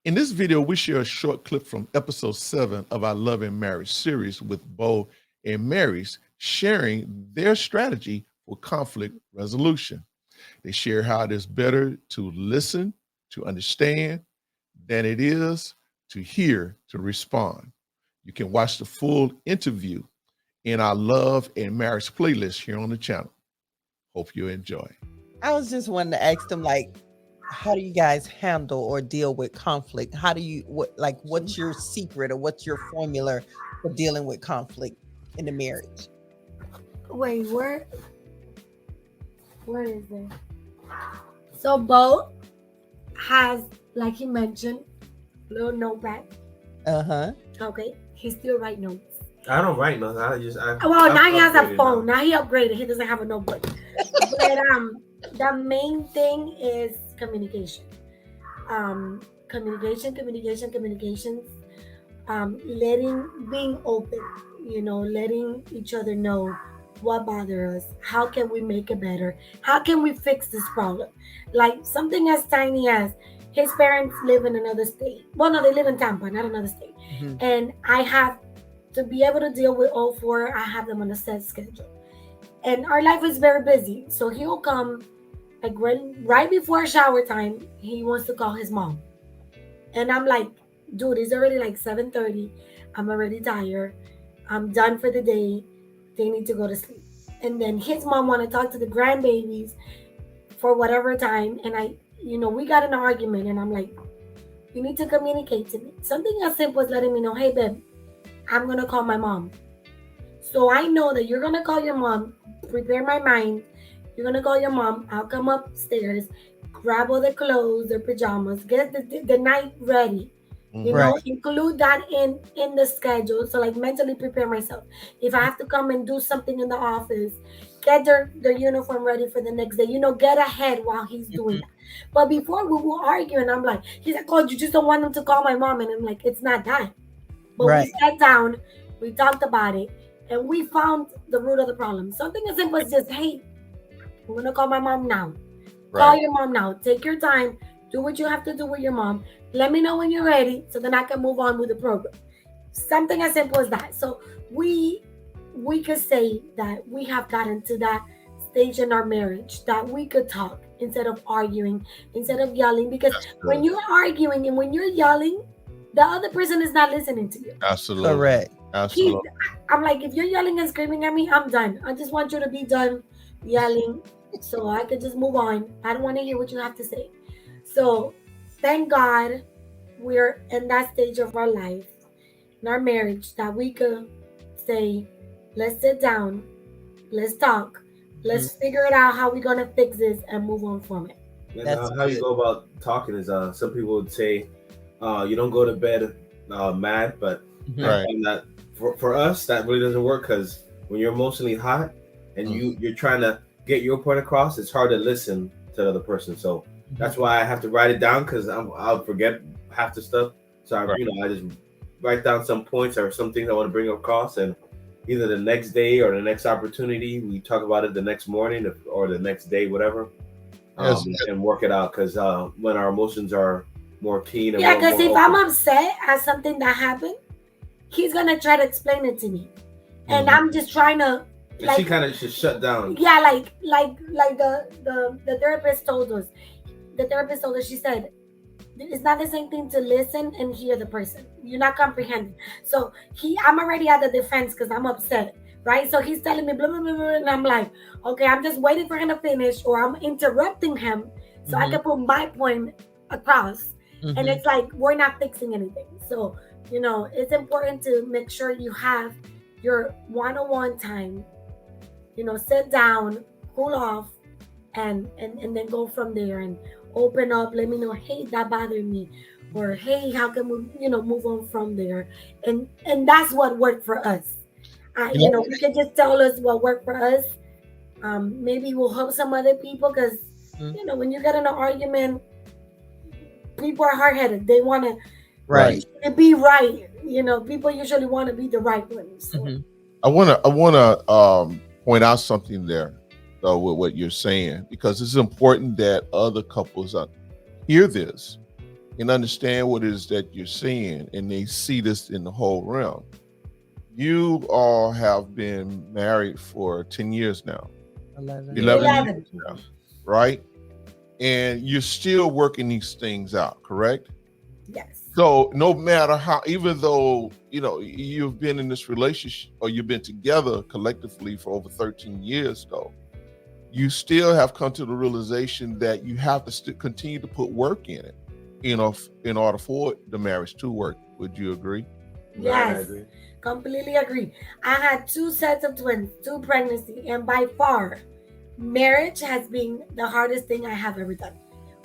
In this video, we share a short clip from episode 7 of our Love and Marriage series with Bo and Marys sharing their strategy for conflict resolution. They share how it is better to listen, to understand, than it is to hear, to respond. You can watch the full interview in our Love and Marriage playlist here on the channel. Hope you enjoy. I was just wanting to ask them, like, how do you guys handle or deal with conflict? How do you, what's your secret or what's your formula for dealing with conflict in the marriage? Wait, where is it? So Bo has, like he mentioned, little notepad. Okay, he still write notes. I don't write nothing. Now he has a phone. Now he upgraded. He doesn't have a notebook. But the main thing is communication. Communications. Being open. Letting each other know what bothers us. How can we make it better? How can we fix this problem? Like something as tiny as his parents live in another state. Well, no, they live in Tampa, not another state. Mm-hmm. And I have to be able to deal with all four. I have them on a set schedule. And our life is very busy. So he'll come right before shower time, he wants to call his mom. And I'm like, dude, it's already like 7:30. I'm already tired. I'm done for the day. They need to go to sleep. And then his mom want to talk to the grandbabies for whatever time. And we got in an argument and I'm like, you need to communicate to me. Something as simple as letting me know, hey, babe, I'm going to call my mom. So I know that you're going to call your mom, prepare my mind. You're going to call your mom. I'll come upstairs, grab all the clothes, the pajamas, get the night ready. Include that in the schedule. So like mentally prepare myself. If I have to come and do something in the office, get their uniform ready for the next day. Get ahead while he's doing that. But before we will argue and I'm like, he's like, oh, you just don't want him to call my mom. And I'm like, it's not that. But we sat down, we talked about it, and we found the root of the problem. Something as simple as just, hey, I'm going to call my mom now. Right. Call your mom now. Take your time. Do what you have to do with your mom. Let me know when you're ready so then I can move on with the program. Something as simple as that. So we could say that we have gotten to that stage in our marriage that we could talk instead of arguing, instead of yelling. Because when you're arguing and when you're yelling, the other person is not listening to you. Absolutely. Correct. Absolutely. I'm like, if you're yelling and screaming at me, I'm done. I just want you to be done yelling so I could just move on. I don't want to hear what you have to say. So thank God we're in that stage of our life, in our marriage, that we could say, let's sit down, let's talk, let's figure it out how we're going to fix this and move on from it. And how you go about talking is some people would say, you don't go to bed mad, but that for us, that really doesn't work because when you're emotionally hot and you're trying to get your point across, it's hard to listen to the other person. So that's why I have to write it down because I'll forget half the stuff. So I just write down some points or some things I want to bring across, and either the next day or the next opportunity, we talk about it the next morning or the next day, whatever, and work it out. Because when our emotions are more keen, and because if I'm upset at something that happened, he's gonna try to explain it to me, and I'm just trying to. She kind of just shut down. Yeah, like the therapist told us. The therapist told us, she said, it's not the same thing to listen and hear the person. You're not comprehending. So I'm already at the defense because I'm upset, right? So he's telling me blah, blah, blah, blah, and I'm like, okay, I'm just waiting for him to finish, or I'm interrupting him so I can put my point across. And it's like, we're not fixing anything. So, it's important to make sure you have your one-on-one time, sit down, cool off, and then go from there and open up. Let me know, hey, that bothered me, or hey, how can we move on from there. And that's what worked for us. We can just tell us what worked for us. Maybe we'll help some other people because when you get in an argument, people are hard-headed. They want to be right. People usually want to be the right ones. So. I wanna point out something there with what you're saying, because it's important that other couples hear this and understand what it is that you're seeing, and they see this in the whole realm. You all have been married for 10 years now. 11 years now, right? And you're still working these things out, correct? Yes. So no matter how, even though, you know, you've been in this relationship or you've been together collectively for over 13 years though, you still have come to the realization that you have to continue to put work in it, you know, in order for the marriage to work. Would you agree? Yes, completely agree. I had 2 sets of twins, 2 pregnancy, and by far, marriage has been the hardest thing I have ever done.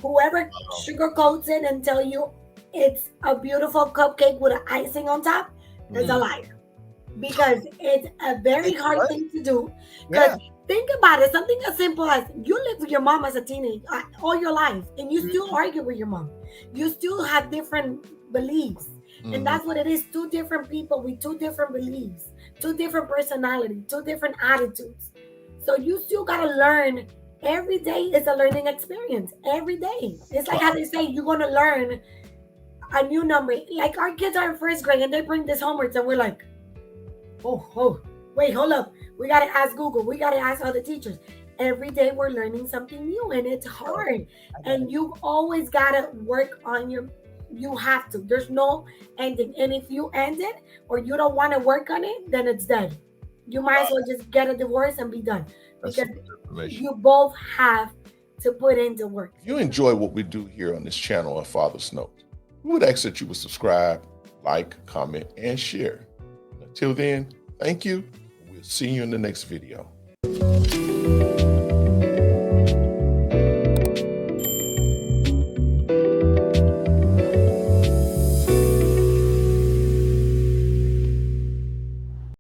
Whoever sugarcoats it and tell you it's a beautiful cupcake with an icing on top is a liar. Because it's a very hard thing to do. Because think about it, something as simple as you live with your mom as a teenager all your life, and you still argue with your mom. You still have different beliefs. And that's what it is. 2 different people with 2 different beliefs, 2 different personalities, 2 different attitudes. So you still got to learn. Every day is a learning experience. Every day. It's like how they say you're going to learn a new number. Like our kids are in 1st grade and they bring this homework and we're like, oh, wait, hold up. We got to ask Google. We got to ask other teachers. Every day we're learning something new and it's hard. And you always got to work on you have to. There's no ending. And if you end it or you don't want to work on it, then it's dead. You might as well just get a divorce and be done. Because you both have to put into work. If you enjoy what we do here on this channel on Father's Note, we would ask that you would subscribe, like, comment, and share. Until then, thank you. We'll see you in the next video.